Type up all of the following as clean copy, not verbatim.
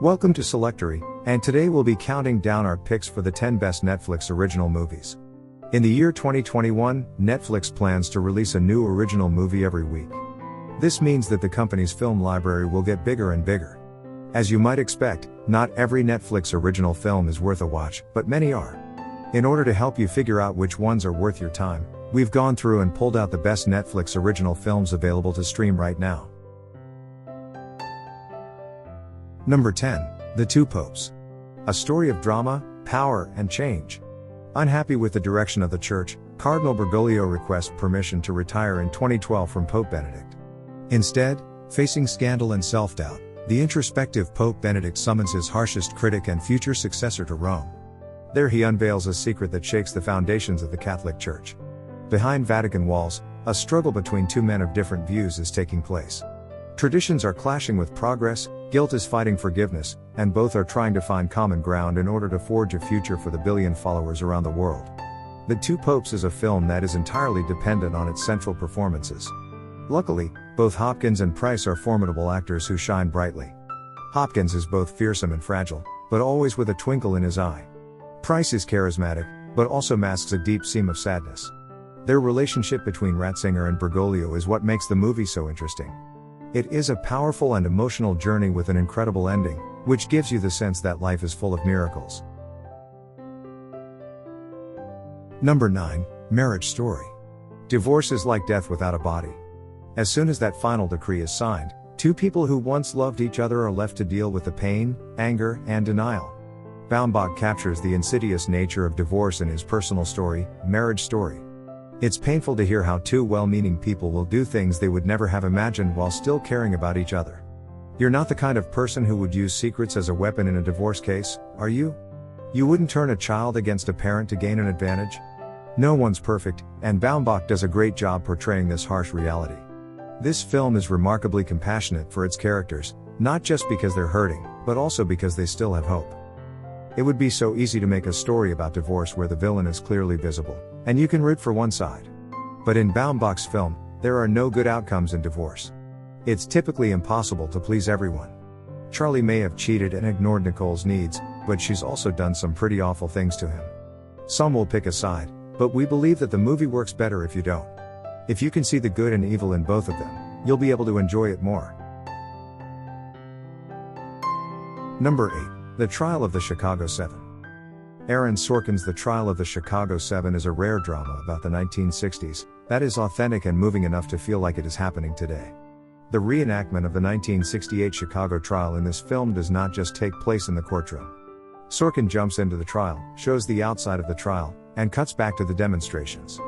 Welcome to Selectory, and today we'll be counting down our picks for the 10 best Netflix original movies. In the year 2021, Netflix plans to release a new original movie every week. This means that the company's film library will get bigger and bigger. As you might expect, not every Netflix original film is worth a watch, but many are. In order to help you figure out which ones are worth your time, we've gone through and pulled out the best Netflix original films available to stream right now. Number 10. The Two Popes. A story of drama, power, and change. Unhappy with the direction of the church, Cardinal Bergoglio requests permission to retire in 2012 from Pope Benedict. Instead, facing scandal and self-doubt, the introspective Pope Benedict summons his harshest critic and future successor to Rome. There he unveils a secret that shakes the foundations of the Catholic Church. Behind Vatican walls, a struggle between two men of different views is taking place. Traditions are clashing with progress, guilt is fighting forgiveness, and both are trying to find common ground in order to forge a future for the billion followers around the world. The Two Popes is a film that is entirely dependent on its central performances. Luckily, both Hopkins and Price are formidable actors who shine brightly. Hopkins is both fearsome and fragile, but always with a twinkle in his eye. Price is charismatic, but also masks a deep seam of sadness. Their relationship between Ratzinger and Bergoglio is what makes the movie so interesting. It is a powerful and emotional journey with an incredible ending, which gives you the sense that life is full of miracles. Number 9. Marriage Story. Divorce is like death without a body. As soon as that final decree is signed, two people who once loved each other are left to deal with the pain, anger, and denial. Baumbach captures the insidious nature of divorce in his personal story, Marriage Story. It's painful to hear how two well-meaning people will do things they would never have imagined while still caring about each other. You're not the kind of person who would use secrets as a weapon in a divorce case, are you? You wouldn't turn a child against a parent to gain an advantage? No one's perfect, and Baumbach does a great job portraying this harsh reality. This film is remarkably compassionate for its characters, not just because they're hurting, but also because they still have hope. It would be so easy to make a story about divorce where the villain is clearly visible, and you can root for one side. But in Baumbach's film, there are no good outcomes in divorce. It's typically impossible to please everyone. Charlie may have cheated and ignored Nicole's needs, but she's also done some pretty awful things to him. Some will pick a side, but we believe that the movie works better if you don't. If you can see the good and evil in both of them, you'll be able to enjoy it more. Number 8. The Trial of the Chicago 7. Aaron Sorkin's The Trial of the Chicago 7 is a rare drama about the 1960s, that is authentic and moving enough to feel like it is happening today. The reenactment of the 1968 Chicago trial in this film does not just take place in the courtroom. Sorkin jumps into the trial, shows the outside of the trial, and cuts back to the demonstrations.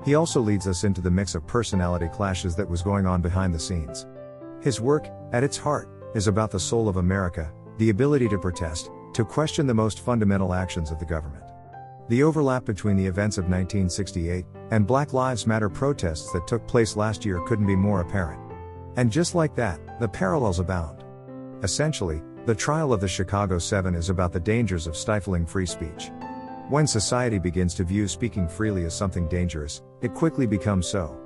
He also leads us into the mix of personality clashes that was going on behind the scenes. His work, at its heart, is about the soul of America, the ability to protest, to question the most fundamental actions of the government. The overlap between the events of 1968 and Black Lives Matter protests that took place last year couldn't be more apparent. And just like that, the parallels abound. Essentially, the trial of the Chicago 7 is about the dangers of stifling free speech. When society begins to view speaking freely as something dangerous, it quickly becomes so.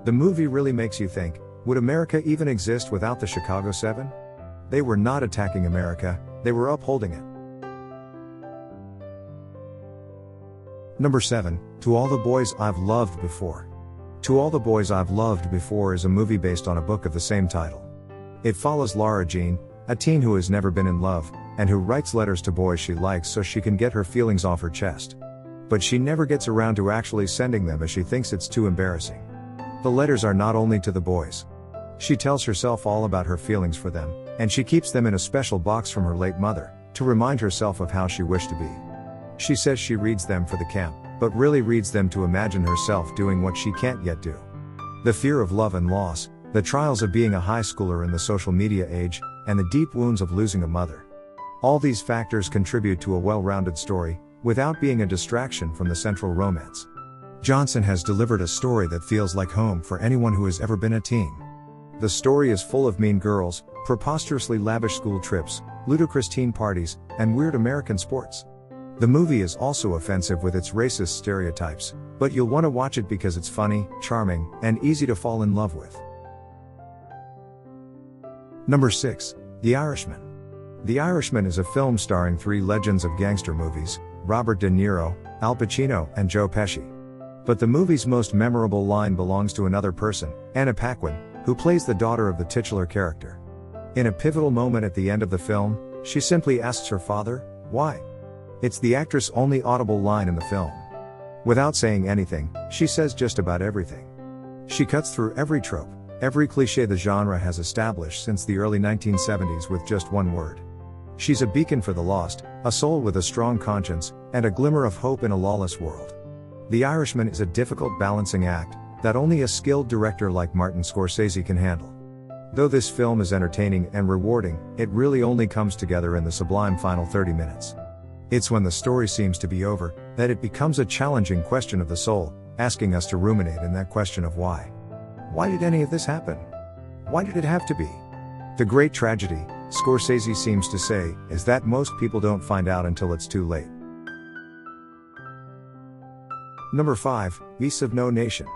The movie really makes you think, would America even exist without the Chicago 7? They were not attacking America, they were upholding it. Number 7. To All the Boys I've Loved Before. To All the Boys I've Loved Before is a movie based on a book of the same title. It follows Lara Jean, a teen who has never been in love, and who writes letters to boys she likes so she can get her feelings off her chest. But she never gets around to actually sending them as she thinks it's too embarrassing. The letters are not only to the boys. She tells herself all about her feelings for them, and she keeps them in a special box from her late mother, to remind herself of how she wished to be. She says she reads them for the camp, but really reads them to imagine herself doing what she can't yet do. The fear of love and loss, the trials of being a high schooler in the social media age, and the deep wounds of losing a mother. All these factors contribute to a well-rounded story, without being a distraction from the central romance. Johnson has delivered a story that feels like home for anyone who has ever been a teen. The story is full of mean girls, preposterously lavish school trips, ludicrous teen parties, and weird American sports. The movie is also offensive with its racist stereotypes, but you'll want to watch it because it's funny, charming, and easy to fall in love with. Number 6. The Irishman. The Irishman is a film starring three legends of gangster movies, Robert De Niro, Al Pacino, and Joe Pesci. But the movie's most memorable line belongs to another person, Anna Paquin, who plays the daughter of the titular character. In a pivotal moment at the end of the film, she simply asks her father, "Why?" It's the actress' only audible line in the film. Without saying anything, she says just about everything. She cuts through every trope, every cliché the genre has established since the early 1970s with just one word. She's a beacon for the lost, a soul with a strong conscience, and a glimmer of hope in a lawless world. The Irishman is a difficult balancing act that only a skilled director like Martin Scorsese can handle. Though this film is entertaining and rewarding, it really only comes together in the sublime final 30 minutes. It's when the story seems to be over that it becomes a challenging question of the soul, asking us to ruminate in that question of why. Why did any of this happen? Why did it have to be? The great tragedy, Scorsese seems to say, is that most people don't find out until it's too late. Number 5, Beasts of No Nation.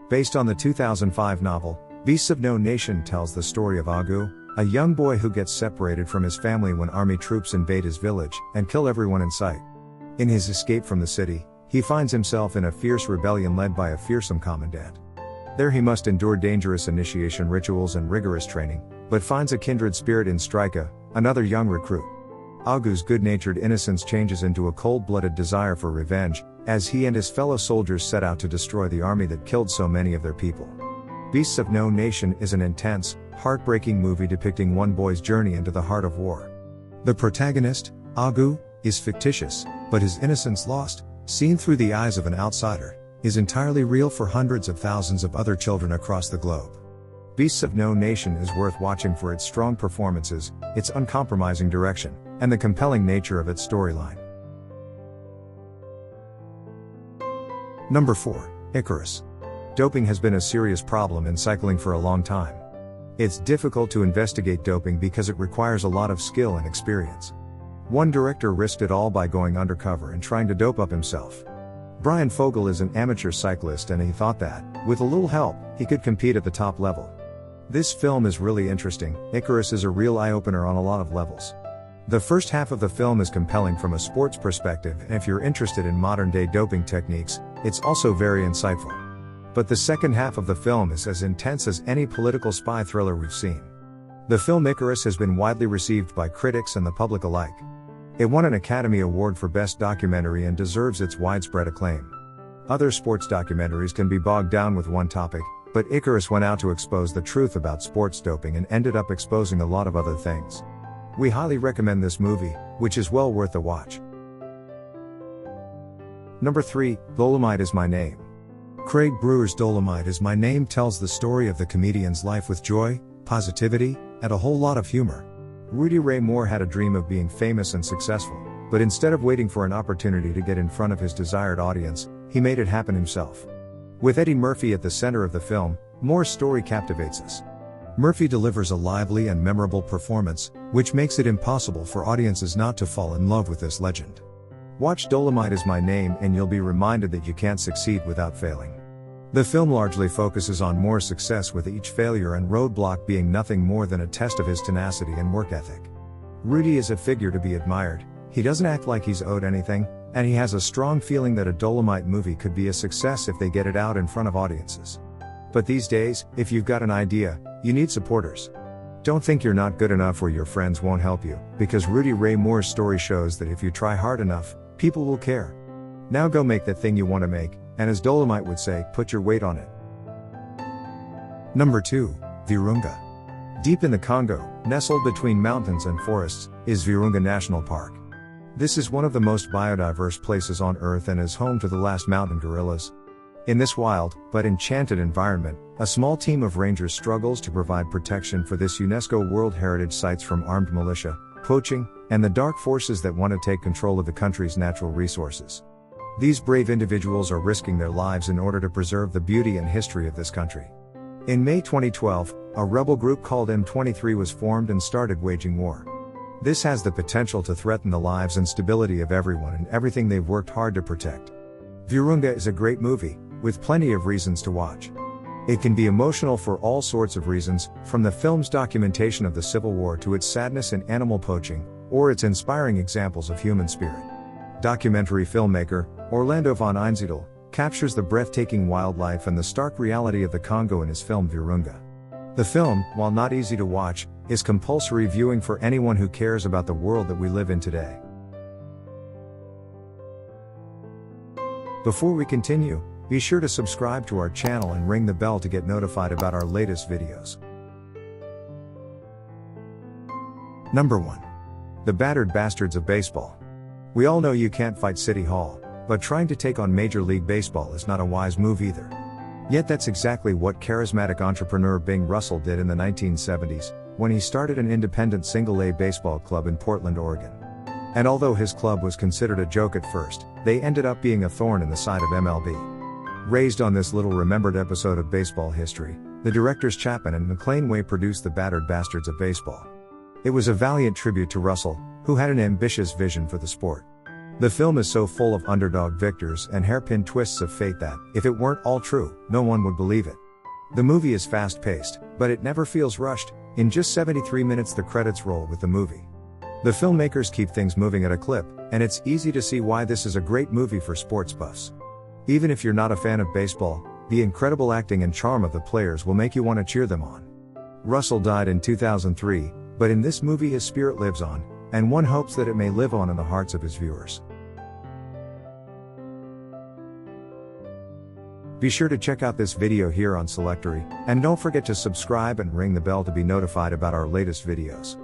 Based on the 2005 novel, Beasts of No Nation tells the story of Agu, a young boy who gets separated from his family when army troops invade his village and kill everyone in sight. In his escape from the city, he finds himself in a fierce rebellion led by a fearsome commandant. There he must endure dangerous initiation rituals and rigorous training, but finds a kindred spirit in Strika, another young recruit. Agu's good-natured innocence changes into a cold-blooded desire for revenge, as he and his fellow soldiers set out to destroy the army that killed so many of their people. Beasts of No Nation is an intense, heartbreaking movie depicting one boy's journey into the heart of war. The protagonist, Agu, is fictitious, but his innocence lost, seen through the eyes of an outsider, is entirely real for hundreds of thousands of other children across the globe. Beasts of No Nation is worth watching for its strong performances, its uncompromising direction, and the compelling nature of its storyline. Number 4, Icarus. Doping has been a serious problem in cycling for a long time. It's difficult to investigate doping because it requires a lot of skill and experience. One director risked it all by going undercover and trying to dope up himself. Brian Fogel is an amateur cyclist and he thought that, with a little help, he could compete at the top level. This film is really interesting. Icarus is a real eye-opener on a lot of levels. The first half of the film is compelling from a sports perspective, and if you're interested in modern-day doping techniques, it's also very insightful. But the second half of the film is as intense as any political spy thriller we've seen. The film Icarus has been widely received by critics and the public alike. It won an Academy Award for Best Documentary and deserves its widespread acclaim. Other sports documentaries can be bogged down with one topic, but Icarus went out to expose the truth about sports doping and ended up exposing a lot of other things. We highly recommend this movie, which is well worth the watch. Number 3, Dolemite Is My Name. Craig Brewer's Dolemite Is My Name tells the story of the comedian's life with joy, positivity, and a whole lot of humor. Rudy Ray Moore had a dream of being famous and successful, but instead of waiting for an opportunity to get in front of his desired audience, he made it happen himself. With Eddie Murphy at the center of the film, Moore's story captivates us. Murphy delivers a lively and memorable performance, which makes it impossible for audiences not to fall in love with this legend. Watch Dolemite Is My Name and you'll be reminded that you can't succeed without failing. The film largely focuses on Moore's success, with each failure and roadblock being nothing more than a test of his tenacity and work ethic. Rudy is a figure to be admired. He doesn't act like he's owed anything, and he has a strong feeling that a Dolemite movie could be a success if they get it out in front of audiences. But these days, if you've got an idea, you need supporters. Don't think you're not good enough or your friends won't help you, because Rudy Ray Moore's story shows that if you try hard enough, people will care. Now go make that thing you want to make, and as Dolemite would say, put your weight on it. Number 2, Virunga. Deep in the Congo, nestled between mountains and forests, is Virunga National Park. This is one of the most biodiverse places on Earth and is home to the last mountain gorillas. In this wild, but enchanted environment, a small team of rangers struggles to provide protection for this UNESCO World Heritage Sites from armed militia, poaching, and the dark forces that want to take control of the country's natural resources. These brave individuals are risking their lives in order to preserve the beauty and history of this country. In May 2012, a rebel group called M23 was formed and started waging war. This has the potential to threaten the lives and stability of everyone and everything they've worked hard to protect. Virunga is a great movie, with plenty of reasons to watch. It can be emotional for all sorts of reasons, from the film's documentation of the Civil War to its sadness and animal poaching, or its inspiring examples of human spirit. Documentary filmmaker, Orlando von Einsiedel, captures the breathtaking wildlife and the stark reality of the Congo in his film Virunga. The film, while not easy to watch, is compulsory viewing for anyone who cares about the world that we live in today. Before we continue, be sure to subscribe to our channel and ring the bell to get notified about our latest videos. Number 1. The Battered Bastards of Baseball. We all know you can't fight City Hall, but trying to take on Major League Baseball is not a wise move either. Yet that's exactly what charismatic entrepreneur Bing Russell did in the 1970s, when he started an independent single-A baseball club in Portland, Oregon. And although his club was considered a joke at first, they ended up being a thorn in the side of MLB. Raised on this little remembered episode of baseball history, the directors Chapman and McLean Way produced The Battered Bastards of Baseball. It was a valiant tribute to Russell, who had an ambitious vision for the sport. The film is so full of underdog victors and hairpin twists of fate that, if it weren't all true, no one would believe it. The movie is fast-paced, but it never feels rushed. In just 73 minutes the credits roll with the movie. The filmmakers keep things moving at a clip, and it's easy to see why this is a great movie for sports buffs. Even if you're not a fan of baseball, the incredible acting and charm of the players will make you want to cheer them on. Russell died in 2003, but in this movie his spirit lives on, and one hopes that it may live on in the hearts of his viewers. Be sure to check out this video here on Selectory, and don't forget to subscribe and ring the bell to be notified about our latest videos.